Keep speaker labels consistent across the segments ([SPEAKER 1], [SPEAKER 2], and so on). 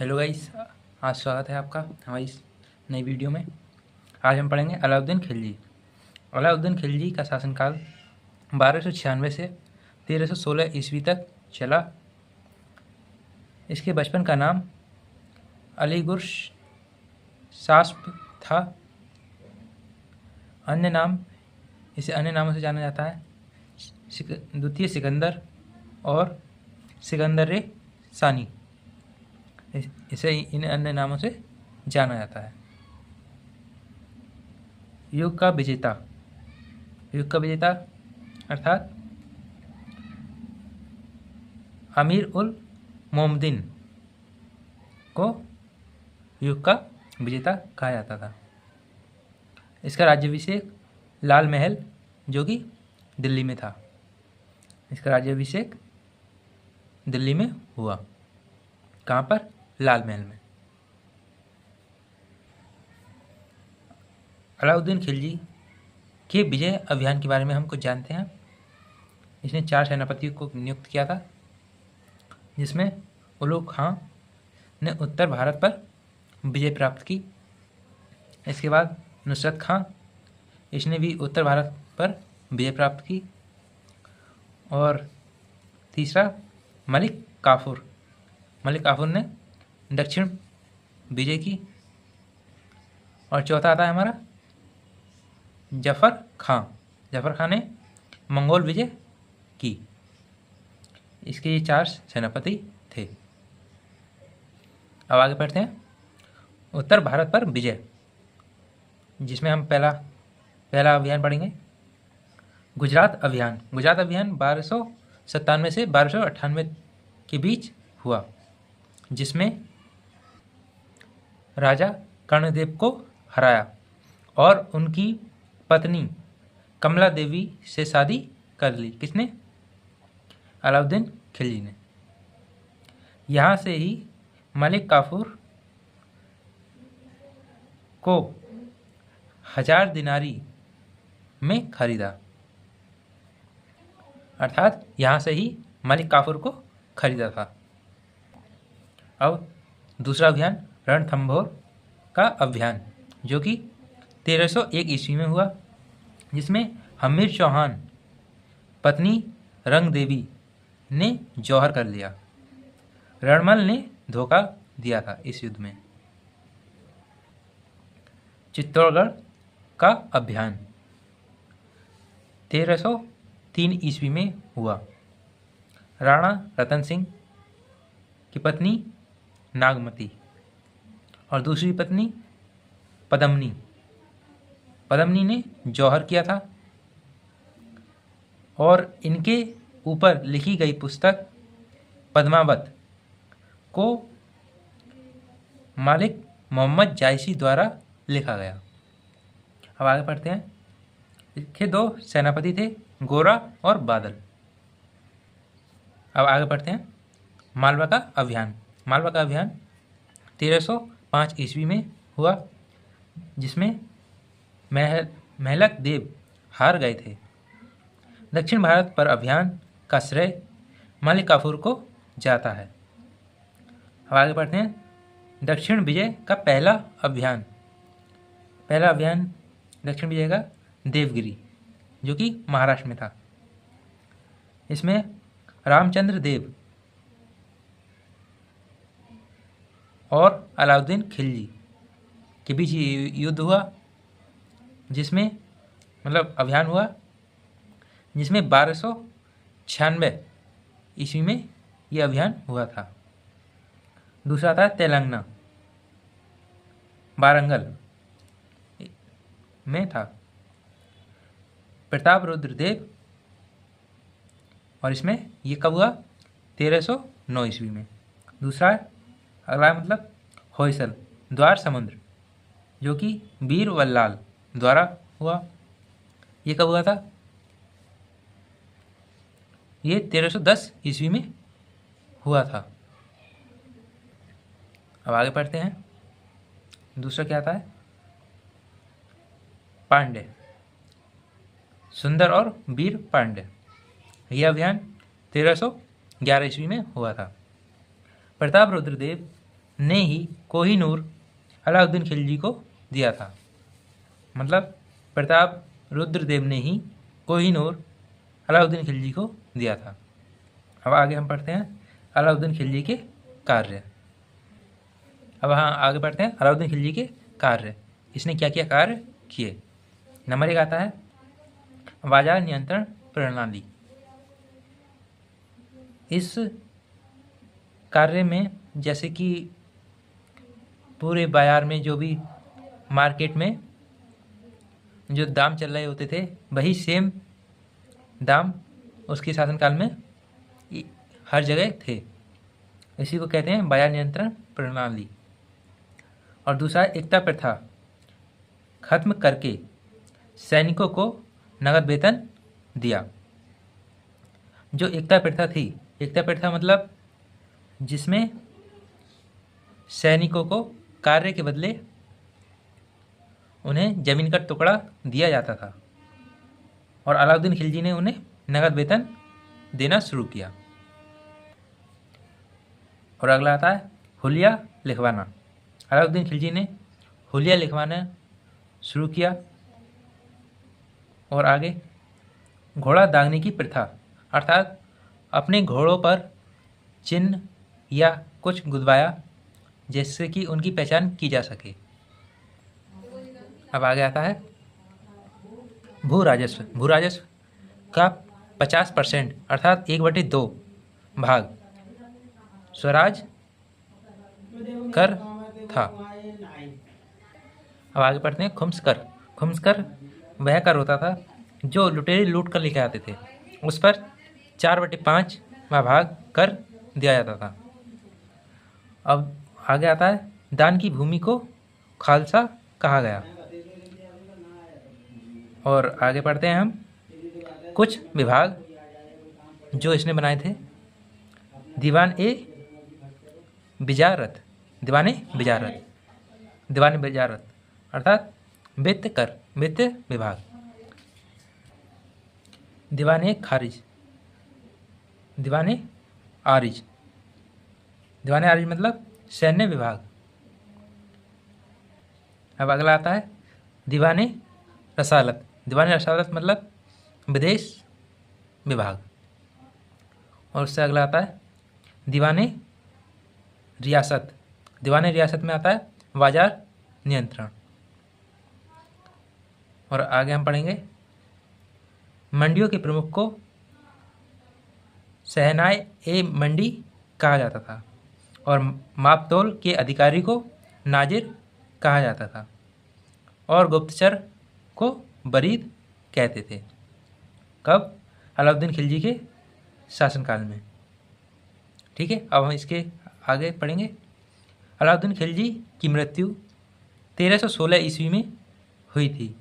[SPEAKER 1] Hello guys, आज स्वागत है आपका हमारी इस नई वीडियो में। आज हम पढ़ेंगे अलाउद्दीन खिलजी। अलाउद्दीन खिलजी का शासनकाल 1296 से 1316 ईस्वी तक चला। इसके बचपन का नाम अलीगुर्श सास्प था। इसे अन्य नामों से जाना जाता है, द्वितीय सिकंदर और सिकंदर सानी। इसे इन अन्य नामों से जाना जाता है। युग का विजेता अर्थात अमीर उल मोमदिन को युग का विजेता कहा जाता था। इसका राज्याभिषेक लाल महल, जो कि दिल्ली में था, इसका राज्याभिषेक दिल्ली में हुआ। कहाँ पर? लाल महल में। अलाउद्दीन खिलजी के विजय अभियान के बारे में हम कुछ जानते हैं। इसने 4 सेनापतियों को नियुक्त किया था, जिसमें उलुग खां ने उत्तर भारत पर विजय प्राप्त की। इसके बाद नुसरत खां, इसने भी उत्तर भारत पर विजय प्राप्त की। और तीसरा मलिक काफूर ने दक्षिण विजय की। और चौथा आता है हमारा जफर खां ने मंगोल विजय की। इसके ये 4 सेनापति थे। अब आगे पढ़ते हैं। उत्तर भारत पर विजय, जिसमें हम पहला अभियान पढ़ेंगे, गुजरात अभियान 1297 से 1298 के बीच हुआ, जिसमें राजा कर्णदेव को हराया और उनकी पत्नी कमला देवी से शादी कर ली। किसने? अलाउद्दीन खिलजी ने। यहाँ से ही मलिक काफूर को 1000 दिनारी में खरीदा, अर्थात यहाँ से ही मलिक काफूर को खरीदा था। अब दूसरा अभियान रणथंभौर का अभियान, जो कि 1301 ईस्वी में हुआ, जिसमें हमीर चौहान पत्नी रंग देवी ने जौहर कर लिया। रणमल ने धोखा दिया था इस युद्ध में। चित्तौड़गढ़ का अभियान 1303 ईस्वी में हुआ। राणा रतन सिंह की पत्नी नागमती और दूसरी पत्नी पद्मनी ने जौहर किया था। और इनके ऊपर लिखी गई पुस्तक पद्मावत को मालिक मोहम्मद जायसी द्वारा लिखा गया। अब आगे पढ़ते हैं। इसके 2 सेनापति थे, गोरा और बादल। अब आगे पढ़ते हैं। मालवा का अभियान 1305 ईस्वी में हुआ, जिसमें महलक देव हार गए थे। दक्षिण भारत पर अभियान का श्रेय मलिक काफूर को जाता है। अब आगे पढ़ते हैं। दक्षिण विजय का पहला अभियान दक्षिण विजय का देवगिरी, जो कि महाराष्ट्र में था। इसमें रामचंद्र देव और अलाउद्दीन खिलजी के बीच युद्ध हुआ, जिसमें अभियान हुआ, जिसमें 1296 ईस्वी में यह अभियान हुआ था। दूसरा था तेलंगाना, वारंगल में था, प्रताप रुद्र देव। और इसमें ये कब हुआ? 1309 ईस्वी में। दूसरा अगला होयसल द्वार समुद्र, जो कि वीर वल्लाल द्वारा हुआ। ये कब हुआ था? ये 1310 ईस्वी में हुआ था। अब आगे पढ़ते हैं। दूसरा क्या आता है? पांड्य, सुंदर और वीर पांड्य। यह अभियान 1311 ईस्वी में हुआ था। प्रताप रुद्रदेव ने ही कोहिनूर अलाउद्दीन खिलजी को दिया था। मतलब प्रताप रुद्रदेव ने ही कोहिनूर अलाउद्दीन खिलजी को दिया था। अब आगे हम पढ़ते हैं अलाउद्दीन खिलजी के कार्य। अब हाँ आगे बढ़ते हैं अलाउद्दीन खिलजी के कार्य। इसने क्या क्या कार्य किए। नंबर 1 आता है बाजार नियंत्रण प्रणाली। इस कार्य में जैसे कि पूरे बाजार में जो भी मार्केट में जो दाम चल रहे होते थे वही सेम दाम उसके शासनकाल में हर जगह थे। इसी को कहते हैं बाजार नियंत्रण प्रणाली। और दूसरा एकता प्रथा खत्म करके सैनिकों को नगद वेतन दिया। जो एकता प्रथा थी, एकता प्रथा मतलब जिसमें सैनिकों को कार्य के बदले उन्हें जमीन का टुकड़ा दिया जाता था और अलाउद्दीन खिलजी ने उन्हें नगद वेतन देना शुरू किया। और अगला आता है हुलिया लिखवाना। अलाउद्दीन खिलजी ने हुलिया लिखवाना शुरू किया। और आगे घोड़ा दागने की प्रथा, अर्थात अपने घोड़ों पर चिन्ह या कुछ गुदवाया जिससे कि उनकी पहचान की जा सके। अब आगे आता है भू राजस्व। भू राजस्व का 50% अर्थात 1/2 भाग स्वराज कर था। अब आगे पढ़ते हैं खुम्स कर। खुम्स कर वह कर होता था जो लुटेरे लूट कर लेके आते थे, उस पर 4/5 भाग कर दिया जाता था। अब आगे आता है दान की भूमि को खालसा कहा गया। और आगे पढ़ते हैं हम कुछ विभाग जो इसने बनाए थे। दीवान ए बिजारत, दीवाने बिजारत, दीवाने बिजारत अर्थात वित्त कर, वित्त विभाग। दीवाने खारिज, दीवाने आरिज, दीवाने आरिज मतलब सैन्य विभाग। अब अगला आता है दीवाने रसालत। दीवाने रसालत मतलब विदेश विभाग। और उससे अगला आता है दीवाने रियासत। दीवाने रियासत में आता है बाजार नियंत्रण। और आगे हम पढ़ेंगे मंडियों के प्रमुख को सहनाय ए मंडी कहा जाता था और मापतोल के अधिकारी को नाजिर कहा जाता था और गुप्तचर को बरीद कहते थे। कब? अलाउद्दीन खिलजी के शासनकाल में। ठीक है, अब हम इसके आगे पढ़ेंगे। अलाउद्दीन खिलजी की मृत्यु 1316 ईस्वी में हुई थी।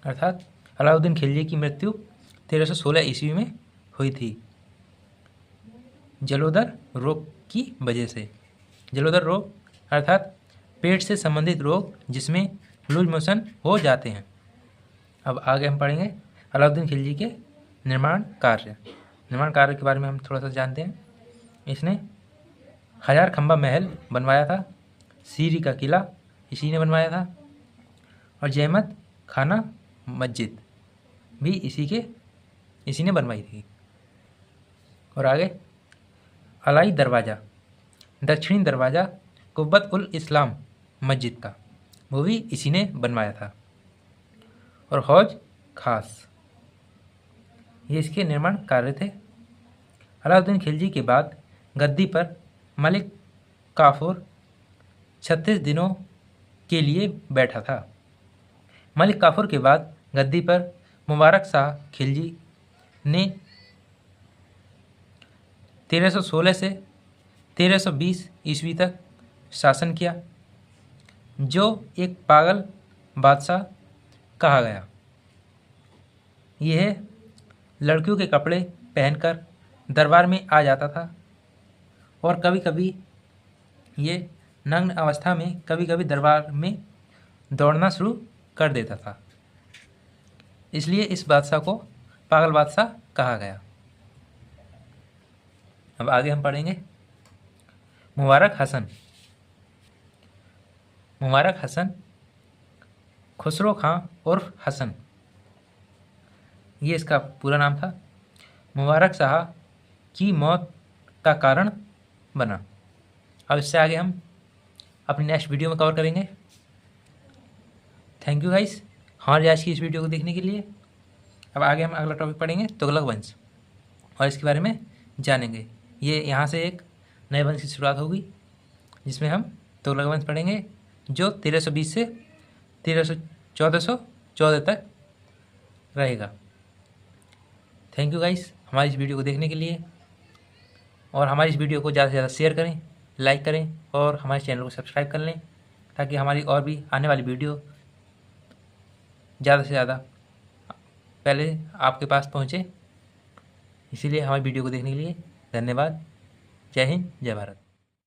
[SPEAKER 1] अर्थात अलाउद्दीन खिलजी की मृत्यु 1316 ईस्वी में हुई थी जलोदर रोग की वजह से। जलोदर रोग अर्थात पेट से संबंधित रोग जिसमें लूज मोशन हो जाते हैं। अब आगे हम पढ़ेंगे अलाउद्दीन खिलजी के निर्माण कार्य। निर्माण कार्य के बारे में हम थोड़ा सा जानते हैं। इसने 1000 खंबा महल बनवाया था। सीरी का किला इसी ने बनवाया था और जहमत खाना मस्जिद भी इसी ने बनवाई थी। और आगे अलाई दरवाज़ा, दक्षिणी दरवाज़ा कुब्बत उल इस्लाम मस्जिद का, वो भी इसी ने बनवाया था। और हौज खास, ये इसके निर्माण कार्य थे। अलाउद्दीन खिलजी के बाद गद्दी पर मलिक काफूर 36 दिनों के लिए बैठा था। मलिक काफूर के बाद गद्दी पर मुबारक शाह खिलजी ने 1316 से 1320 ईस्वी तक शासन किया, जो एक पागल बादशाह कहा गया। यह लड़कियों के कपड़े पहनकर दरबार में आ जाता था और कभी कभी ये नग्न अवस्था में कभी कभी दरबार में दौड़ना शुरू कर देता था, इसलिए इस बादशाह को पागल बादशाह कहा गया। अब आगे हम पढ़ेंगे मुबारक हसन, मुबारक हसन, खुसरो खां उर्फ हसन, ये इसका पूरा नाम था। मुबारक शाह की मौत का कारण बना। अब इससे आगे हम अपनी नेक्स्ट वीडियो में कवर करेंगे। थैंक यू गाइस हमारी आज की इस वीडियो को देखने के लिए। अब आगे हम अगला टॉपिक पढ़ेंगे तुगलक वंश और इसके बारे में जानेंगे। ये यहाँ से एक नए वंश की शुरुआत होगी जिसमें हम तुगलक वंश पढ़ेंगे जो 1320 से 1414 तक रहेगा। थैंक यू गाइस हमारी इस वीडियो को देखने के लिए और हमारी इस वीडियो को ज़्यादा से ज़्यादा शेयर करें, लाइक करें और हमारे चैनल को सब्सक्राइब कर लें ताकि हमारी और भी आने वाली वीडियो ज़्यादा से ज़्यादा पहले आपके पास पहुँचे। इसीलिए हमारी वीडियो को देखने के लिए धन्यवाद। जय हिंद, जय भारत।